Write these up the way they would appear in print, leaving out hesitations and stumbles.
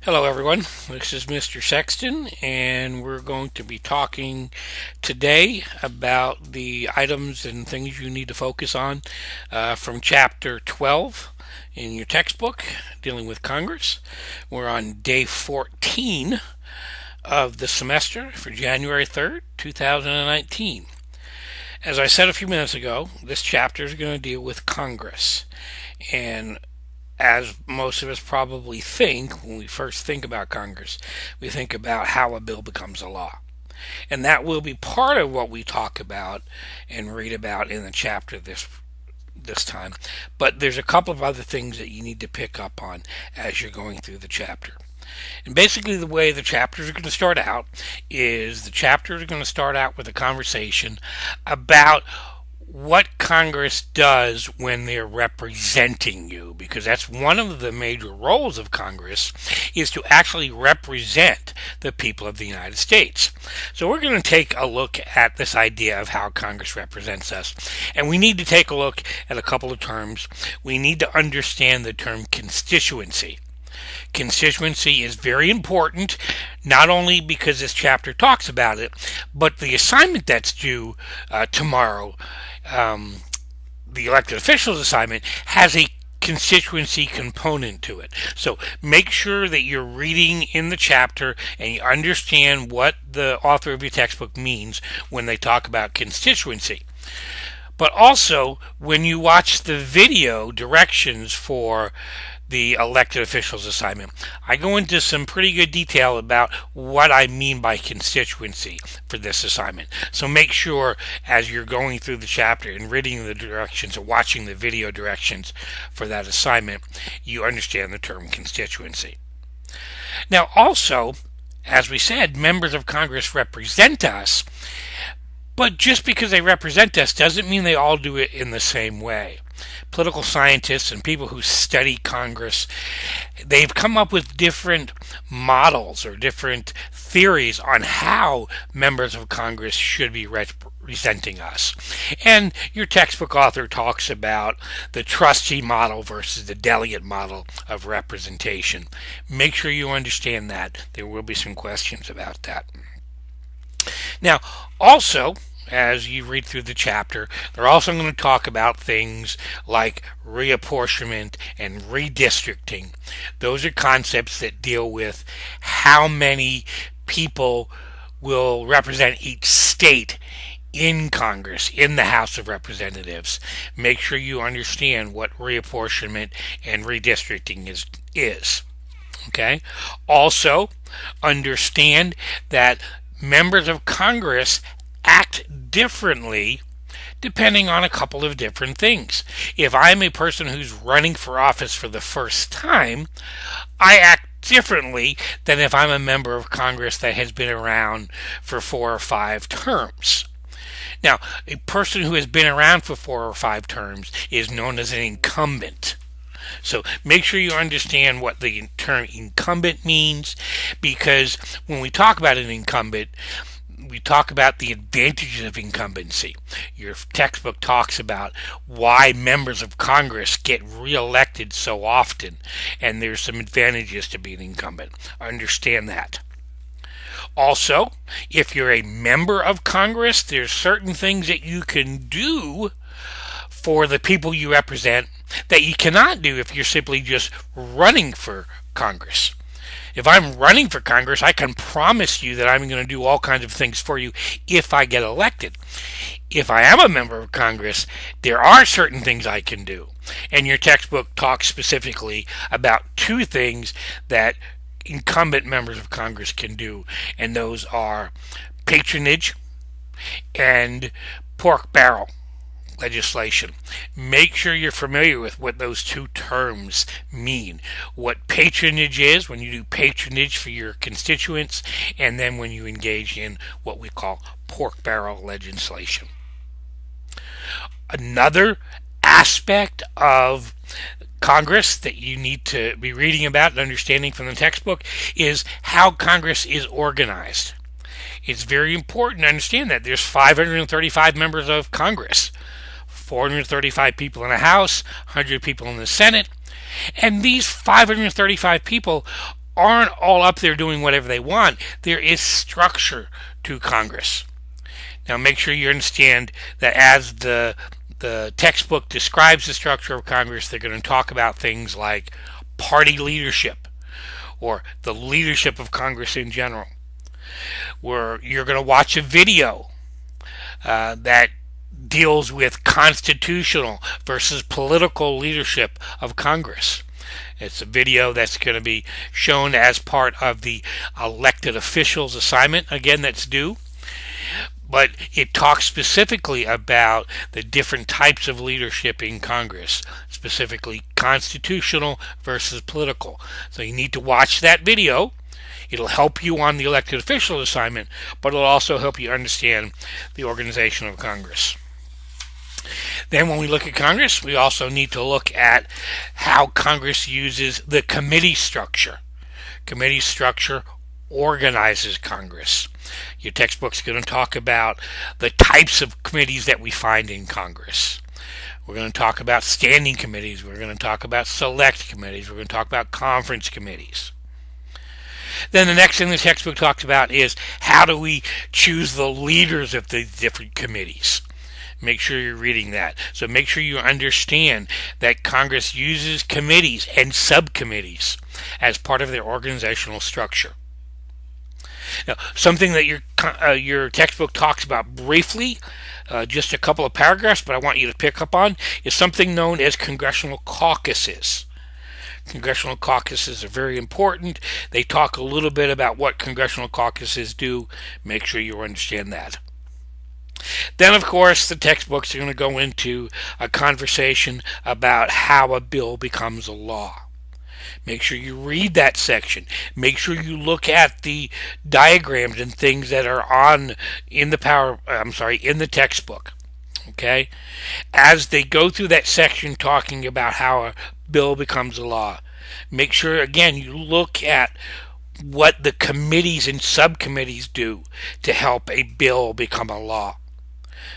Hello, everyone. This is Mr. Sexton, and we're going to be talking today about the items and things you need to focus on from Chapter 12 in your textbook dealing with Congress. We're on day 14 of the semester for January 3rd, 2019. As I said a few minutes ago, this chapter is going to deal with Congress. And as most of us probably think when we first think about Congress, we think about how a bill becomes a law. And that will be part of what we talk about and read about in the chapter this time. But there's a couple of other things that you need to pick up on as you're going through the chapter. And basically, the way the chapters are going to start out is the chapters are going to start out with a conversation about what Congress does when they're representing you, because that's one of the major roles of Congress, is to actually represent the people of the United States. So we're going to take a look at this idea of how Congress represents us, and we need to take a look at a couple of terms. We need to understand the term constituency. Constituency is very important, not only because this chapter talks about it, but the assignment that's due tomorrow, the elected officials assignment, has a constituency component to it. So make sure that you're reading in the chapter and you understand what the author of your textbook means when they talk about constituency. But also, when you watch the video directions for the elected officials assignment, I go into some pretty good detail about what I mean by constituency for this assignment. So make sure as you're going through the chapter and reading the directions or watching the video directions for that assignment, you understand the term constituency. Now also, as we said, members of Congress represent us, but just because they represent us doesn't mean they all do it in the same way. Political scientists and people who study Congress, they've come up with different models or different theories on how members of Congress should be representing us. And your textbook author talks about the trustee model versus the delegate model of representation. Make sure you understand that. There will be some questions about that. Now, also, as you read through the chapter, they're also going to talk about things like reapportionment and redistricting. Those are concepts that deal with how many people will represent each state in Congress, in the House of Representatives. Make sure you understand what reapportionment and redistricting is. Okay? Also, understand that members of Congress act differently depending on a couple of different things. If I'm a person who's running for office for the first time, I act differently than if I'm a member of Congress that has been around for 4 or 5 terms. Now, a person who has been around for 4 or 5 terms is known as an incumbent. So make sure you understand what the term incumbent means, because when we talk about an incumbent, we talk about the advantages of incumbency. Your textbook talks about why members of Congress get reelected so often, and there's some advantages to being incumbent. Understand that. Also, if you're a member of Congress, there's certain things that you can do for the people you represent that you cannot do if you're simply just running for Congress. If I'm running for Congress, I can promise you that I'm going to do all kinds of things for you if I get elected. If I am a member of Congress, there are certain things I can do. And your textbook talks specifically about 2 things that incumbent members of Congress can do, and those are patronage and pork barrel legislation. Make sure you're familiar with what those 2 terms mean. What patronage is, when you do patronage for your constituents, and then when you engage in what we call pork barrel legislation. Another aspect of Congress that you need to be reading about and understanding from the textbook is how Congress is organized. It's very important to understand that there's 535 members of Congress. 435 people in the House, 100 people in the Senate, and these 535 people aren't all up there doing whatever they want. There is structure to Congress. Now, make sure you understand that as the textbook describes the structure of Congress, they're going to talk about things like party leadership or the leadership of Congress in general. Where you're going to watch a video that deals with constitutional versus political leadership of Congress. It's a video that's going to be shown as part of the elected officials assignment, again, that's due. But it talks specifically about the different types of leadership in Congress, specifically constitutional versus political. So you need to watch that video. It'll help you on the elected official assignment, but it'll also help you understand the organization of Congress. Then when we look at Congress, we also need to look at how Congress uses the committee structure. Committee structure organizes Congress. Your textbook's going to talk about the types of committees that we find in Congress. We're going to talk about standing committees. We're going to talk about select committees. We're going to talk about conference committees. Then the next thing the textbook talks about is how do we choose the leaders of the different committees. Make sure you're reading that. So make sure you understand that Congress uses committees and subcommittees as part of their organizational structure. Now, something that your textbook talks about briefly, just a couple of paragraphs, but I want you to pick up on, is something known as congressional caucuses. Congressional caucuses are very important. They talk a little bit about what congressional caucuses do. Make sure you understand that. Then, of course, the textbooks are going to go into a conversation about how a bill becomes a law. Make sure you read that section. Make sure you look at the diagrams and things that are in the textbook. Okay? As they go through that section talking about how a bill becomes a law, make sure again you look at what the committees and subcommittees do to help a bill become a law.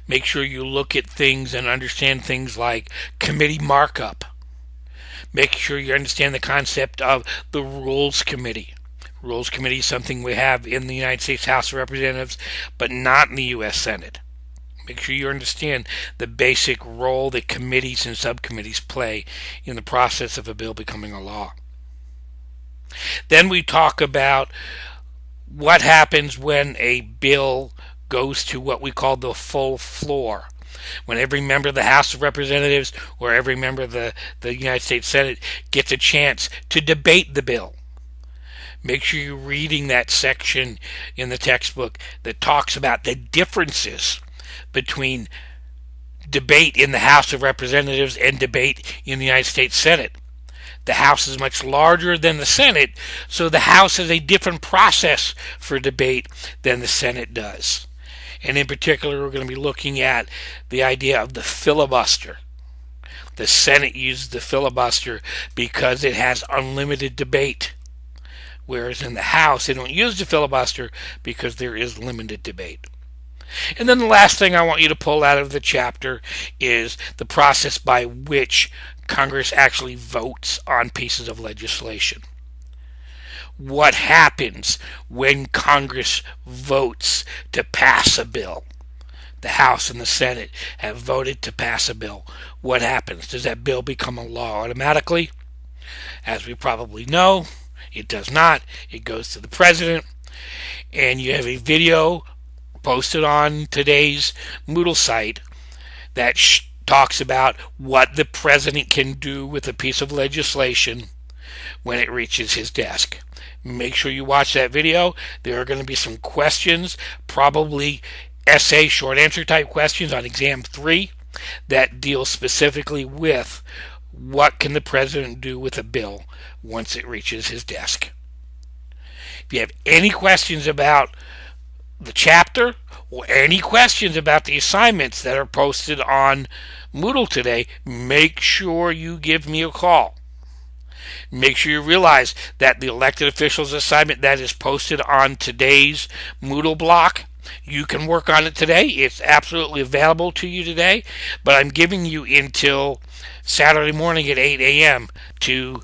Make sure you look at things and understand things like committee markup. Make sure you understand the concept of the Rules Committee. Rules Committee is something we have in the United States House of Representatives, but not in the U.S. Senate. Make sure you understand the basic role that committees and subcommittees play in the process of a bill becoming a law. Then we talk about what happens when a bill goes to what we call the full floor. When every member of the House of Representatives or every member of the United States Senate gets a chance to debate the bill. Make sure you're reading that section in the textbook that talks about the differences between debate in the House of Representatives and debate in the United States Senate. The House is much larger than the Senate, so the House has a different process for debate than the Senate does. And in particular, we're going to be looking at the idea of the filibuster. The Senate uses the filibuster because it has unlimited debate, whereas in the House, they don't use the filibuster because there is limited debate. And then the last thing I want you to pull out of the chapter is the process by which Congress actually votes on pieces of legislation. What happens when Congress votes to pass a bill? The House and the Senate have voted to pass a bill. What happens? Does that bill become a law automatically? As we probably know, it does not. It goes to the President, and you have a video posted on today's Moodle site that talks about what the President can do with a piece of legislation when it reaches his desk. Make sure you watch that video. There are going to be some questions, probably essay short answer type questions on exam 3 that deal specifically with what can the President do with a bill once it reaches his desk. If you have any questions about the chapter or any questions about the assignments that are posted on Moodle today, make sure you give me a call. Make sure you realize that the elected officials assignment that is posted on today's Moodle block, you can work on it today. It's absolutely available to you today, but I'm giving you until Saturday morning at 8 a.m. to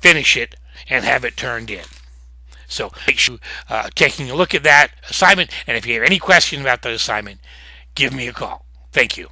finish it and have it turned in. So make sure taking a look at that assignment, and if you have any questions about that assignment, give me a call. Thank you.